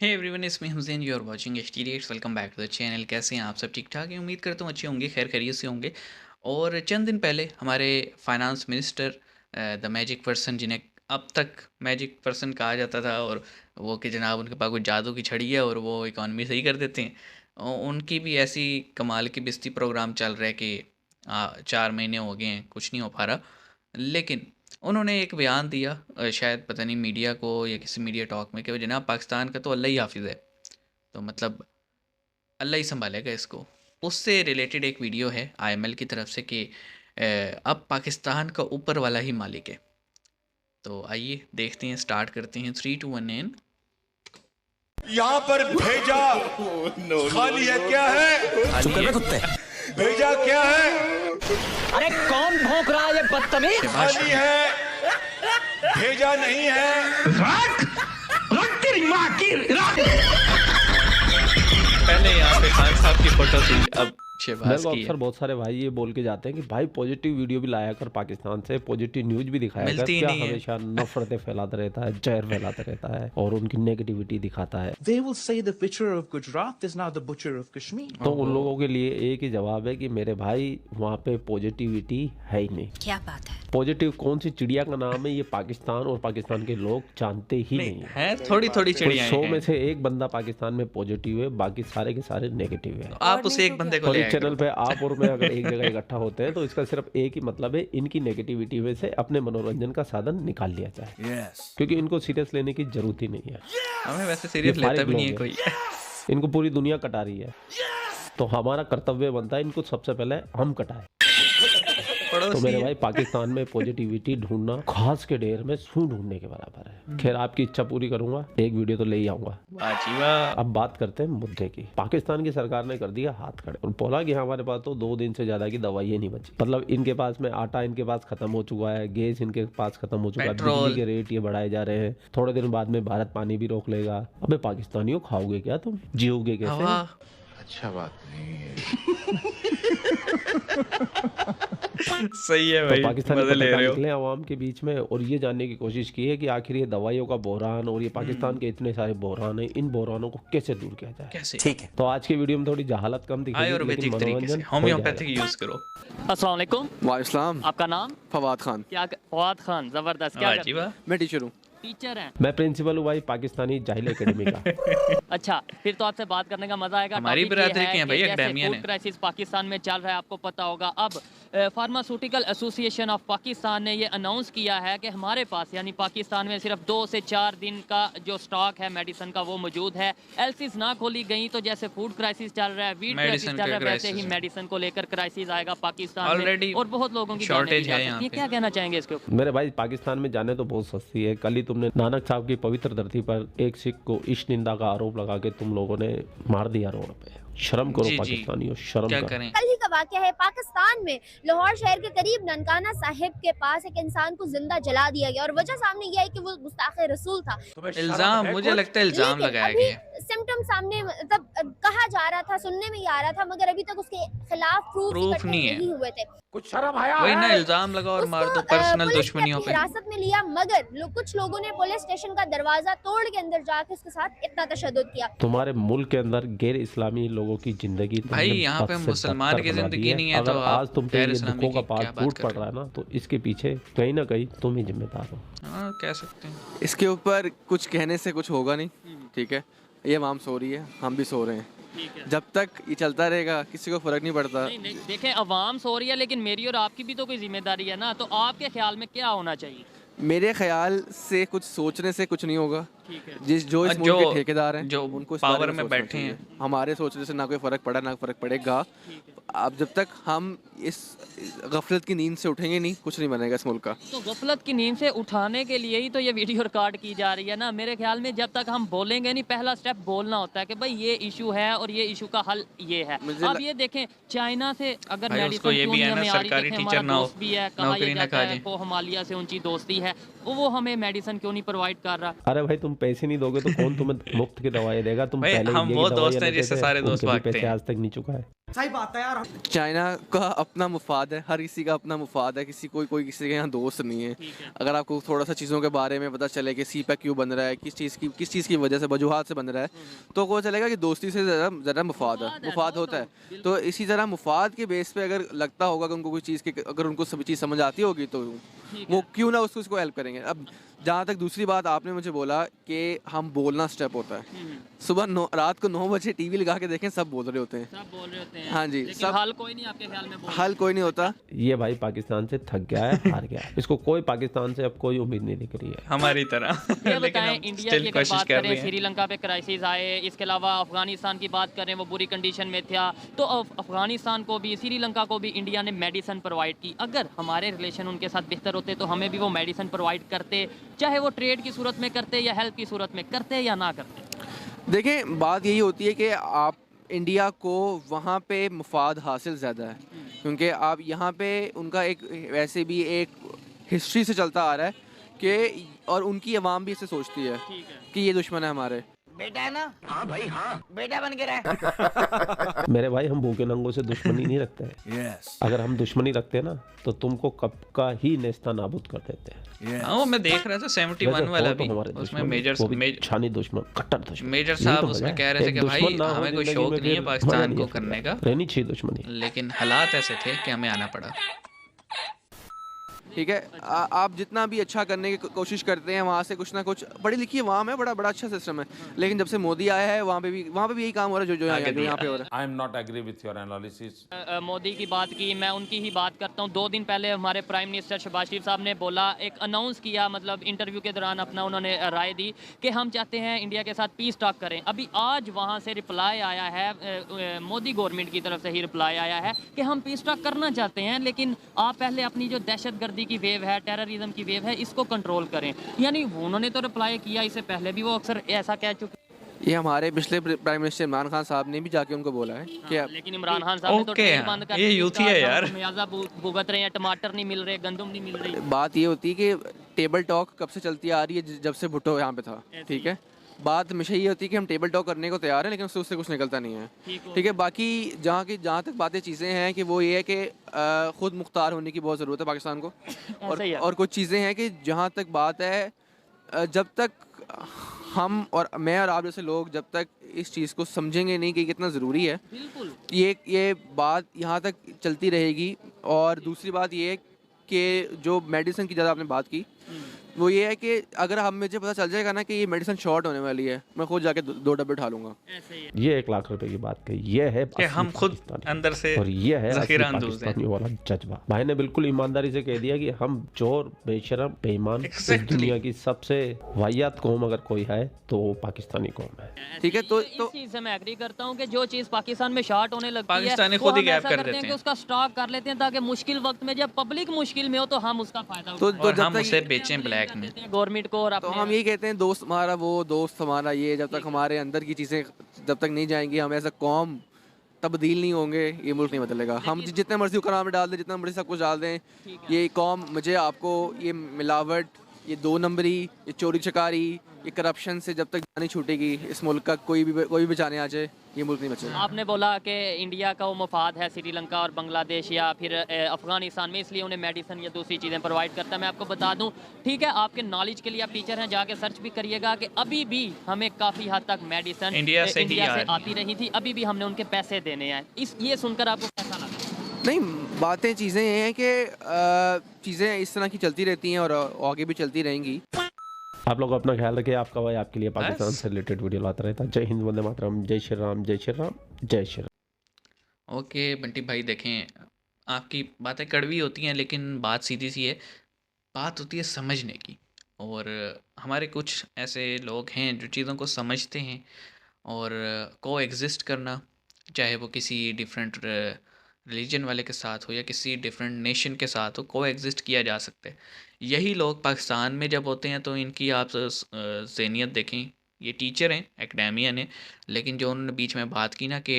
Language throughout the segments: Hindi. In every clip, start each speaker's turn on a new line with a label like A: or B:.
A: Hey everyone, it's me Hussain, you are watching एचटीडीएट्स। Welcome back to the channel. कैसे हैं आप सब? ठीक ठाक हैं? उम्मीद करता हूँ अच्छे होंगे, खैर खैरियत से होंगे। और चंद दिन पहले हमारे finance minister, the magic person, जिन्हें अब तक मैजिक पर्सन कहा जाता था, और वो कि जनाब उनके पास कुछ जादू की छड़ी है और वो इकॉनमी सही कर देते हैं, उनकी भी ऐसी कमाल की बिस्ती प्रोग्राम चल रहा है कि 4 महीने हो गए हैं, कुछ नहीं हो पा रहा। लेकिन उन्होंने एक बयान दिया, शायद पता नहीं मीडिया को या किसी मीडिया टॉक में, कि जनाब पाकिस्तान का तो अल्लाह ही हाफिज़ है, तो मतलब अल्लाह ही संभालेगा इसको। उससे रिलेटेड एक वीडियो है आईएमएल की तरफ से कि अब पाकिस्तान का ऊपर वाला ही मालिक है। तो आइए देखते हैं, स्टार्ट करते हैं। 3 2 1 एन।
B: यहाँ पर भेजा खाली है क्या है?
A: खाली है।
C: कुत्ते
B: भेजा क्या है?
C: अरे कौन भौंक रहा है ये बदतमीज?
B: खाली है, भेजा नहीं है।
A: पहले यहाँ पे खान साहब की फोटो थी, अब
D: मेरे
A: शहबाज
D: को
A: की
D: अक्सर
A: है।
D: बहुत सारे भाई ये बोल के जाते हैं कि भाई पॉजिटिव वीडियो भी लाया कर, पाकिस्तान से पॉजिटिव न्यूज भी दिखाया कर।
A: मिलती ही
D: क्या
A: नहीं है।
D: हमेशा नफरतें फैलाता रहता है, जहर फैलाता रहता है और उनकी नेगेटिविटी दिखाता है।
E: They will say the butcher of Gujarat is now the butcher of Kashmir.
D: तो उन लोगों के लिए एक ही जवाब है कि मेरे भाई वहाँ पे पॉजिटिविटी है ही नहीं।
F: क्या बात है।
D: पॉजिटिव कौन सी चिड़िया का नाम है ये पाकिस्तान और पाकिस्तान के लोग जानते ही नहीं है।
A: है थोड़ी थोड़ी
D: कोई
A: चिड़िया
D: 100 में
A: हैं,
D: से एक बंदा पाकिस्तान में पॉजिटिव है, बाकी सारे के सारे नेगेटिव है।
A: आप उसे एक बंदे को
D: और
A: ले
D: इस
A: आया
D: चैनल
A: करो।
D: पे आप और मैं अगर एक जगह इकट्ठा होते हैं तो इसका सिर्फ एक ही मतलब है, इनकी नेगेटिविटी में से अपने मनोरंजन का साधन निकाल लिया जाए। क्योंकि इनको सीरियस लेने की जरूरत ही नहीं है।
A: हमें वैसे सीरियस
D: ये
A: लेता
D: फारिग
A: भी नहीं है
D: लोग
A: कोई।
D: इनको पूरी दुनिया कटा रही है, तो हमारा कर्तव्य बनता है इनको सबसे पहले हम कटाएं। तो
A: पड़ोसी
D: मेरे
A: है।
D: भाई पाकिस्तान में पॉजिटिविटी ढूंढना घास के ढेर में सू ढूंढने के बराबर है। खैर आपकी इच्छा पूरी करूंगा, एक वीडियो तो ले ही आऊंगा।
A: वाह जी वाह।
D: अब बात करते हैं मुद्दे की। पाकिस्तान की सरकार ने कर दिया हाथ खड़े और बोला कि हमारे पास तो 2 दिन से ज्यादा की दवाइयाँ नहीं बची। मतलब इनके पास में आटा इनके पास खत्म हो चुका है, गैस इनके पास खत्म हो चुका है,
A: पेट्रोल।
D: बिजली के रेट ये बढ़ाए जा रहे हैं। थोड़े दिन बाद में भारत पानी भी रोक लेगा। अबे पाकिस्तानियों, खाओगे क्या तुम? जियोगे कैसे?
A: हवा
B: अच्छा बात नहीं है।
A: सही है
D: तो
A: भाई,
D: पाकिस्तानी
A: मजे ले
D: पत्रकार
A: रहे हो।
D: निकले आवाम के बीच में और ये जानने की कोशिश की है कि आखिर ये दवाइयों का बहरान और ये पाकिस्तान के इतने सारे बहरान हैं, इन बहरानों को कैसे दूर किया जाए।
A: कैसे?
C: ठीक है।
D: तो आज की वीडियो में थोड़ी जहालत कम दिखेगी, लेकिन
A: आयुर्वेदिक तरीके से,
D: मनोरंजन हो
A: होम्योपैथिक
D: जाएगा।
A: यूज करो।
G: अस्सलाम वालेकुम।
H: वालेकुम।
G: आपका नाम?
H: फवाद खान।
G: क्या फवाद खान, जबरदस्त। क्या
A: वाह जी वाह।
H: मैं टीचर हूँ।
G: टीचर हैं?
D: मैं प्रिंसिपल हूँ भाई पाकिस्तानी जाहिल एकेडमी का।
G: अच्छा, फिर तो आपसे बात करने का मजा आएगा।
A: हमारी
G: टॉपिक ये
A: बिरादरी के हैं
G: कि
A: भाई,
G: जैसे
A: एकेडमियन
G: फूड
A: है।
G: क्राइसिस पाकिस्तान में चल रहा है, आपको पता होगा। अब फार्मास्यूटिकल एसोसिएशन ऑफ पाकिस्तान ने ये अनाउंस किया है कि हमारे पास यानी पाकिस्तान में सिर्फ 2 से 4 दिन का जो स्टॉक है मेडिसिन का वो मौजूद है। एलसीज ना खोली गई तो जैसे फूड क्राइसिस चल रहा है, वीट क्राइसिस
A: मेडिसिन
G: चल रहा है,
A: का
G: वैसे ही
A: crisis।
G: मेडिसिन को लेकर क्राइसिस आएगा पाकिस्तान
A: Already
G: में और बहुत लोगों की
A: shortage
G: जानें
A: है
G: भी जा
A: यहाँ
G: सकती हैं।
A: पे।
G: क्या कहना चाहेंगे इसके ऊपर?
D: मेरे भाई पाकिस्तान में जाने तो बहुत सस्ती है। कल ही तुमने नानक साहब की पवित्र धरती पर एक सिख को इश्क निंदा का आरोप लगा के तुम लोगों ने मार दिया रोड पे। शर्म करो
A: जी, जी।
D: पाकिस्तानियों, शर्म
A: क्या
D: करो।
A: करें?
F: कल ही का वाकया है, पाकिस्तान में लाहौर शहर के करीब ननकाना साहिब के पास एक इंसान को जिंदा जला दिया गया और वजह सामने यह है कि वो गुस्ताखे रसूल था।
A: इल्जाम, मुझे लगता है इल्जाम
F: लेकिन
A: लगाया
F: अभी
A: गया है।
F: सिम्टम सामने मतलब कहा जा रहा था, सुनने में ही आ रहा था, मगर अभी तक उसके खिलाफ प्रूफ
A: Proof नहीं है।
F: नहीं हुए थे।
B: कुछ शर्म आया
A: वही ना,
B: है?
A: इल्जाम लगा और मार दो,
F: उसको,
A: पर्सनल
F: पुलिस ने
A: दुश्मनियों
F: अपनी
A: पे।
F: हिरासत में लिया, मगर कुछ लोगों ने पुलिस स्टेशन का दरवाजा तोड़ के अंदर जाके उसके साथ इतना तशद्दुद किया।
D: तुम्हारे मुल्क के अंदर गैर इस्लामी लोगों की जिंदगी तुमने
A: भाई, यहाँ पे
D: बद से
A: मुसलमान
D: बदतर
A: की
D: बना
A: जिंदगी
D: दी
A: नहीं है,
D: अगर
A: तो आप
D: आज तुम पे
A: गैर
D: ये
A: इस्लामी
D: दुखों का
A: की क्या
D: पाठ
A: बात
D: फूट
A: कर
D: पड़
A: रहे
D: रहा है ना, तो इसके पीछे कहीं ना कहीं तुम ही जिम्मेदार हो।
A: हाँ, कह सकते हैं।
H: इसके ऊपर कुछ कहने से कुछ होगा नहीं, ठीक है। ये माम सो रही है, हम भी सो रहे हैं।
G: ठीक है।
H: जब तक ये चलता रहेगा किसी को फर्क नहीं पड़ता।
G: नहीं नहीं, देखें अवाम सो रही है, लेकिन मेरी और आपकी भी तो कोई जिम्मेदारी है ना। तो आपके ख्याल में क्या होना चाहिए?
H: मेरे ख्याल से कुछ सोचने से कुछ नहीं होगा।
G: ठीक है।
H: जो इस मुल्क के ठेकेदार हैं,
A: जो
H: उनको इस
A: पावर
H: बारे
A: में
H: सोचना
A: बैठे
H: चाहिए।
A: हैं।
H: हमारे सोचने से ना कोई फर्क पड़ा ना फर्क पड़ेगा। अब जब तक हम इस गफलत की नींद से उठेंगे नहीं, कुछ नहीं बनेगा इस मुल्क का।
G: तो गफलत की नींद से उठाने के लिए ही तो ये वीडियो रिकॉर्ड की जा रही है ना। मेरे ख्याल में जब तक हम बोलेंगे नहीं, पहला स्टेप बोलना होता है कि भाई ये इशू है और ये इशू का हल ये है। अब ये देखें, चाइना से अगर
A: भाई, उसको ये
G: मेडिसिन
A: भी है ना,
G: हमें आ रही,
A: सरकारी
G: देखें,
A: टीचर
G: हमारा
A: ना हो,
G: दोस्त भी है, कहा
A: नौकरी
G: ये
A: ना
G: जाता
A: खा
G: है
A: जाए।
G: वो हिमालय से ऊंची दोस्ती है, वो हमें मेडिसिन क्यों नहीं प्रोवाइड कर रहा?
D: अरे भाई तुम पैसे नहीं दोगे तो कौन तुम्हें मुफ्त की दवाई देगा? तुम
A: भाई
D: पहले
A: हम
D: इंडिया
A: वो
D: की दवाई
A: दोस्त हैं
D: लेते
A: जिससे
D: थे,
A: सारे दोस्त
D: उनके भी
A: भागते
D: पैसे
A: हैं।
D: आज तक नहीं चुका है।
H: चाइना का अपना मुफाद है, हर किसी का अपना मुफाद है, कोई किसी के यहाँ दोस्त नहीं है। अगर आपको थोड़ा सा चीज़ों के बारे में पता चले कि सी पैक क्यों बन रहा है, किस चीज़ की वजह से वजूहात से बन रहा है, तो वो चलेगा कि दोस्ती से ज़्यादा मुफाद होता है। तो इसी तरह मुफाद के बेस पे अगर लगता होगा कि उनको कोई चीज़ की, अगर उनको सभी चीज़ समझ आती होगी तो वो क्यों ना उसको हेल्प करेंगे। अब जहाँ तक दूसरी बात आपने मुझे बोला कि हम बोलना स्टेप होता है, रात को 9 बजे टीवी लगा के देखें, सब बोल रहे होते हैं।
G: सब बोल रहे होते हैं।
H: हाँ जी,
G: लेकिन हल कोई नहीं आपके ख्याल में
H: हल कोई नहीं होता।
D: ये भाई पाकिस्तान से थक गया है, हार गया है। इसको कोई पाकिस्तान से अब कोई उम्मीद नहीं दिख रही है
A: हमारी तरह।
G: ये
A: लेकिन
G: बताएं,
A: हम
G: इंडिया
A: स्टिल
G: की अगर
A: कोशिश
G: बात
A: कर
G: करें,
A: रहे हैं।
G: श्रीलंका पे क्राइसिस आए, इसके अलावा अफगानिस्तान की बात करें, वो बुरी कंडीशन में था, तो अफगानिस्तान को भी, श्रीलंका को भी इंडिया ने मेडिसिन प्रोवाइड की। अगर हमारे रिलेशन उनके साथ बेहतर होते तो हमें भी वो मेडिसिन प्रोवाइड करते, चाहे वो ट्रेड की सूरत में करते या हेल्प की सूरत में करते या ना करते।
H: देखें, बात यही होती है कि आप इंडिया को वहाँ पे मुफाद हासिल ज़्यादा है, क्योंकि आप यहाँ पे उनका एक वैसे भी एक हिस्ट्री से चलता आ रहा है कि, और उनकी आवाम भी इससे सोचती है कि ये दुश्मन है हमारे।
C: बेटा है ना? हाँ भाई हाँ, बेटा बन के रहे।
D: मेरे भाई, हम भूखे नंगों से दुश्मनी नहीं रखते हैं। अगर हम दुश्मनी रखते हैं ना तो तुमको कब का ही नेस्ता नाबूद कर देते हैं।
A: हाँ, वो मैं देख रहा था 71 वाला भी, उसमें मेजर
D: छानी दुश्मन, कट्टर दुश्मन,
A: मेजर
D: यही
A: साहब
D: तो
A: उसमें
D: मजा
A: कह
D: है।
A: रहे थे
D: एक
A: कि भाई
D: दुश्मन ना हो
A: हमें कोई
D: जिंदगी
A: शौक
D: में
A: नहीं है
D: फिर
A: पाकिस्तान
D: मजा
A: को
D: नहीं
A: करने
D: आता।
A: का,
D: रहनी चाहिए दुश्मनी।
A: लेकिन हालात ऐसे थे कि हमें आना पड़ा।
H: ठीक है, आप जितना भी अच्छा करने की कोशिश करते हैं, वहाँ से कुछ ना कुछ, पढ़ी लिखी आवाम है, बड़ा अच्छा सिस्टम है, लेकिन जब से मोदी आया है वहाँ पे भी यही काम हो रहा है जो यहाँ पे हो रहा है।
B: I am not agree with your analysis.
G: Modi की बात की, मैं उनकी ही बात करता हूँ। 2 दिन पहले हमारे प्राइम मिनिस्टर शहबाज शरीफ साहब ने बोला, एक अनाउंस किया, मतलब इंटरव्यू के दौरान अपना उन्होंने राय दी कि हम चाहते हैं इंडिया के साथ पीस टॉक करें। अभी आज वहाँ से रिप्लाई आया है, मोदी गवर्नमेंट की तरफ से ही रिप्लाई आया है कि हम पीस टॉक करना चाहते हैं, लेकिन आप पहले अपनी जो दहशतगर्दी की वेव है, टेररिज्म की वेव है, इसको कंट्रोल करें। यानी उन्होंने तो रिप्लाई किया, इससे पहले भी वो अक्सर ऐसा कह चुके।
H: ये हमारे पिछले प्राइम मिनिस्टर इमरान खान साहब ने भी जाके उनको बोला है कि
G: लेकिन इमरान खान साहब ने तो
A: ओके,
G: ट्रेन बंद कर
A: ये
G: दी,
A: यूथ ही है यार।
G: मुआवजा भुगत रहे हैं, टमाटर नहीं मिल रहे, गंदम नहीं मिल रही।
H: बात ये होती है कि टेबल टॉक कब से चलती आ रही है, जब से भुट्टो यहाँ पे था। ठीक है, बात हमेशा ये होती है कि हम टेबल टॉक करने को तैयार हैं, लेकिन उससे कुछ निकलता नहीं है। ठीक है, बाकी जहाँ तक बातें चीज़ें हैं कि वो ये है कि ख़ुद मुख्तार होने की बहुत ज़रूरत है पाकिस्तान को, और कुछ चीज़ें हैं कि जहाँ तक बात है, जब तक हम और मैं और आप जैसे लोग जब तक इस चीज़ को समझेंगे नहीं कि कितना ज़रूरी है, ये बात यहाँ तक चलती रहेगी। और दूसरी बात ये है कि जो मेडिसिन की ज़्यादा आपने बात की, वो ये है कि अगर हम मुझे पता चल जाएगा ना कि ये मेडिसिन शॉर्ट होने वाली है, मैं खुद जाके 2 डब्बे उठा लूंगा।
D: ये 1 लाख रुपए की बात कही, ये है
A: कि हम खुद अंदर से
D: और ये है
A: ज़ख़ीरा
D: असली
A: अंदोज़ हैं।
D: पाकिस्तानी वाला जज्बा। भाई ने बिल्कुल ईमानदारी से कह दिया कि हम चोर, बेशरम, बेईमान, इस दुनिया की सबसे वाहियात कौम अगर कोई है तो वो पाकिस्तानी कौम है।
H: ठीक है, तो
G: इस चीज से मैं एग्री करता हूँ कि जो चीज पाकिस्तान में शॉर्ट होने लगती है,
A: पाकिस्तानी
G: वो
A: खुद ही
G: हम
A: गैप
G: ऐसा
A: कर
G: करते
A: देते
G: कि
A: हैं।
G: उसका स्टॉक कर लेते हैं, ताकि मुश्किल वक्त में जब पब्लिक मुश्किल में हो तो हम उसका फायदा
H: तो
G: उठाएं।
A: और
H: जब
A: हम
H: तक
A: उसे बेचें ब्लैक में।
G: गवर्नमेंट को और
H: तो
G: अपने
H: हम यही कहते हैं, दोस्त हमारा वो, दोस्त हमारा ये, जब तक हमारे अंदर की चीज़ें जब तक नहीं जाएंगी, हम ऐसा कौम तब्दील नहीं होंगे, ये मुल्क नहीं बदलेगा। हम जितने मर्जी हुक्मरान में डाल दें, जितना मर्जी सब कुछ डाल दें, ये कौम, मुझे आपको, ये मिलावट, ये 2 नंबरी, ये चोरी चकारी, ये करप्शन से जब तक नहीं छूटेगी इस मुल्क का, कोई भी बचाने आ जाए, ये मुल्क नहीं बचेगा।
G: आपने बोला कि इंडिया का वो मफाद है श्रीलंका और बांग्लादेश या फिर अफगानिस्तान में, इसलिए उन्हें मेडिसिन या दूसरी चीज़ें प्रोवाइड करता है। मैं आपको बता दूं, ठीक है, आपके नॉलेज के लिए आप टीचर हैं, जाके सर्च भी करिएगा कि अभी भी हमें काफ़ी हद तक मेडिसिन
A: इंडिया से
G: आती रही थी, अभी भी हमने उनके पैसे देने हैं। ये सुनकर आपको कैसा लगा?
H: नहीं, बातें चीज़ें ये हैं कि चीज़ें इस तरह की चलती रहती हैं और आगे भी चलती रहेंगी।
D: आप लोग अपना ख्याल रखिए। आपका भाई आपके लिए पाकिस्तान से रिलेटेड वीडियो लाता रहता है। जय हिंद, वंदे मातरम, जय श्री राम, जय श्री राम, जय श्री राम।
A: ओके बंटी भाई, देखें, आपकी बातें कड़वी होती हैं लेकिन बात सीधी सी है। बात होती है समझने की, और हमारे कुछ ऐसे लोग हैं जो चीज़ों को समझते हैं, और को एग्जिस्ट करना, चाहे वो किसी डिफरेंट रिलीजन वाले के साथ हो या किसी डिफरेंट नेशन के साथ हो, को एग्जिस्ट किया जा सकता है। यही लोग पाकिस्तान में जब होते हैं तो इनकी आप ज़हनियत देखें, ये टीचर हैं, एकेडमियन हैं, लेकिन जो उन्होंने बीच में बात की ना कि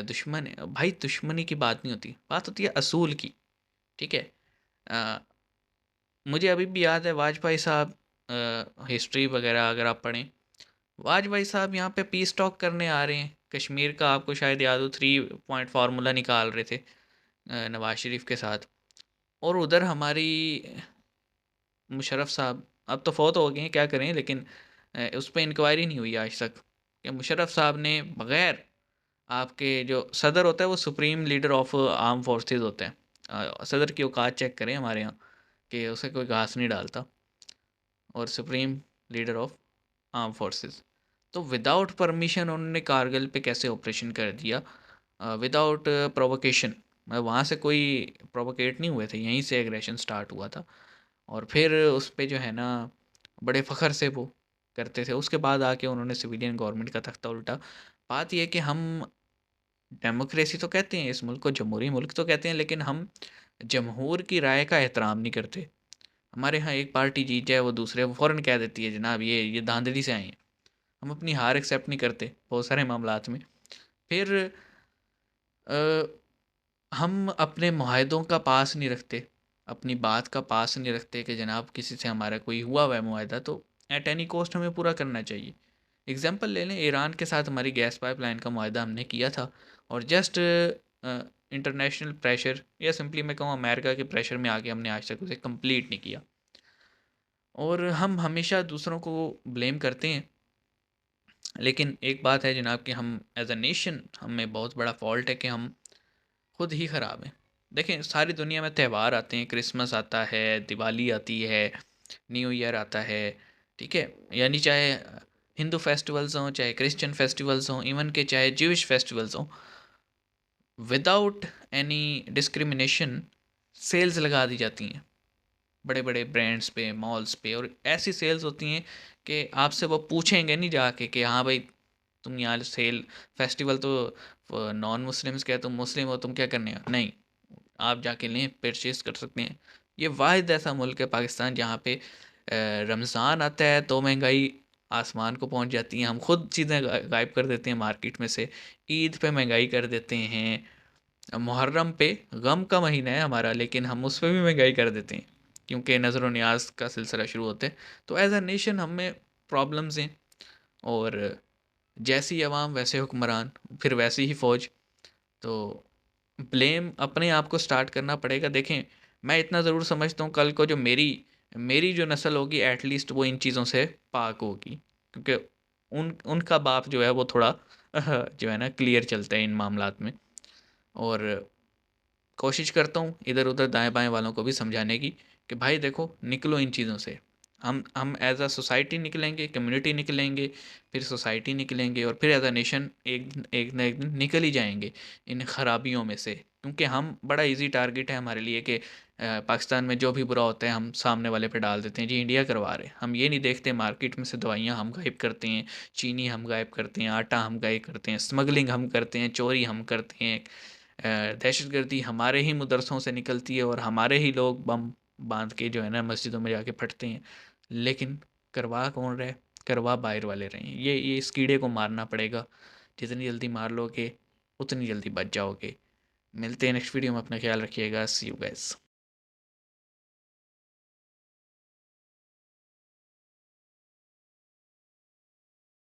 A: दुश्मन है, भाई दुश्मनी की बात नहीं होती, बात होती है असूल की। ठीक है, मुझे अभी भी याद है वाजपेयी साहब हिस्ट्री वगैरह अगर आप पढ़ें, वाजपेयी साहब यहाँ पे पीस टॉक करने आ रहे हैं कश्मीर का, आपको शायद याद हो 3 पॉइंट फार्मूला निकाल रहे थे नवाज शरीफ के साथ। और उधर हमारी मुशर्रफ साहब अब तो फौत हो गए हैं, क्या करें, लेकिन उस पर इंक्वायरी नहीं हुई आज तक कि मुशर्रफ साहब ने बग़ैर, आपके जो सदर होता है वो supreme leader of arm forces होता है, सदर की औकात चेक करें हमारे यहाँ कि उसे कोई घास नहीं डालता, और supreme leader of arm forces, तो विदाउट परमिशन उन्होंने कारगिल पे कैसे ऑपरेशन कर दिया, विदाउट प्रोवोकेशन, मतलब वहाँ से कोई प्रोवोकेट नहीं हुए थे, यहीं से एग्रेशन स्टार्ट हुआ था। और फिर उस पे जो है ना बड़े फ़ख्र से वो करते थे। उसके बाद आके उन्होंने सिविलियन गवर्नमेंट का तख्ता उल्टा। बात ये है कि हम डेमोक्रेसी तो कहते हैं इस मुल्क को, जमहूरी मुल्क तो कहते हैं, लेकिन हम जमहूर की राय का एहतराम नहीं करते। हमारे यहाँ एक पार्टी जीत जाए वो दूसरे वो फ़ौरन कह देती है जनाब ये धांधली से आए हैं। हम अपनी हार एक्सेप्ट नहीं करते बहुत सारे मामलात में। फिर अ, हम अपने मुआहदों का पास नहीं रखते, अपनी बात का पास नहीं रखते कि जनाब किसी से हमारा कोई हुआ हुआ है मुआहदा तो एट एनी कॉस्ट हमें पूरा करना चाहिए। एग्जांपल ले लें, ईरान के साथ हमारी गैस पाइपलाइन का मुआहदा हमने किया था, और जस्ट इंटरनेशनल प्रेशर या सिंपली मैं कहूँ अमेरिका के प्रेशर में आके हमने आज तक उसे कंप्लीट नहीं किया। और हम हमेशा दूसरों को ब्लेम करते हैं, लेकिन एक बात है जनाब कि हम एज अ नेशन, हमें बहुत बड़ा फॉल्ट है कि हम खुद ही ख़राब हैं। देखें सारी दुनिया में त्यौहार आते हैं, क्रिसमस आता है, दिवाली आती है, न्यू ईयर आता है, ठीक है, यानी चाहे हिंदू फेस्टिवल्स हों, चाहे क्रिश्चियन फेस्टिवल्स हों, इवन के चाहे ज्यूइश फेस्टिवल्स हों, विदाउट एनी डिस्क्रिमिनेशन सेल्स लगा दी जाती हैं बड़े बड़े ब्रांड्स पे, मॉल्स पे, और ऐसी सेल्स होती हैं कि आपसे वो पूछेंगे नहीं जाके कि हाँ भाई तुम यहाँ सेल फेस्टिवल तो नॉन मुस्लिम्स का है, तुम मुस्लिम हो, तुम क्या करने हो, नहीं, आप जाके लें, परचेज कर सकते हैं। ये वाहिद ऐसा मुल्क है पाकिस्तान जहाँ पे रमज़ान आता है तो महंगाई आसमान को पहुँच जाती है, हम खुद चीज़ें गायब कर देते हैं मार्केट में से, ईद पे महंगाई कर देते हैं, मुहर्रम पे गम का महीना है हमारा लेकिन हम उस पर भी महंगाई कर देते हैं क्योंकि नज़र व न्याज का सिलसिला शुरू होता है। तो एज अ नेशन हम में प्रॉब्लम्स हैं, और जैसी अवाम वैसे हुक्मरान, फिर वैसी ही फ़ौज। तो ब्लेम अपने आप को स्टार्ट करना पड़ेगा। देखें मैं इतना ज़रूर समझता हूँ कल को जो मेरी मेरी जो नस्ल होगी एटलीस्ट वो इन चीज़ों से पाक होगी, क्योंकि उनका बाप जो है वो थोड़ा जो है ना क्लियर चलता है इन मामलात में। और कोशिश करता हूँ इधर उधर दाएं बाएं वालों को भी समझाने की कि भाई देखो निकलो इन चीज़ों से। हम एज अ सोसाइटी निकलेंगे, कम्युनिटी निकलेंगे, फिर सोसाइटी निकलेंगे, और फिर एज अ नेशन एक ना एक दिन निकल ही जाएंगे इन खराबियों में से, क्योंकि हम बड़ा इजी टारगेट है हमारे लिए कि पाकिस्तान में जो भी बुरा होता है हम सामने वाले पे डाल देते हैं, जी इंडिया करवा रहे हैं। हम ये नहीं देखते मार्केट में से दवाइयाँ हम गायब करते हैं, चीनी हम गायब करते हैं, आटा हम गायब करते हैं, स्मगलिंग हम करते हैं, चोरी हम करते हैं, दहशतगर्दी हमारे ही मदरसों से निकलती है, और हमारे ही लोग बम बांध के जो है ना मस्जिदों में जाके फटते हैं। लेकिन करवा कौन रहे? करवा बाहर वाले रहे हैं। ये इस कीड़े को मारना पड़ेगा, जितनी जल्दी मार लोगे उतनी जल्दी बच जाओगे। मिलते हैं नेक्स्ट वीडियो में, अपना ख्याल रखिएगा, सी यू गाइस।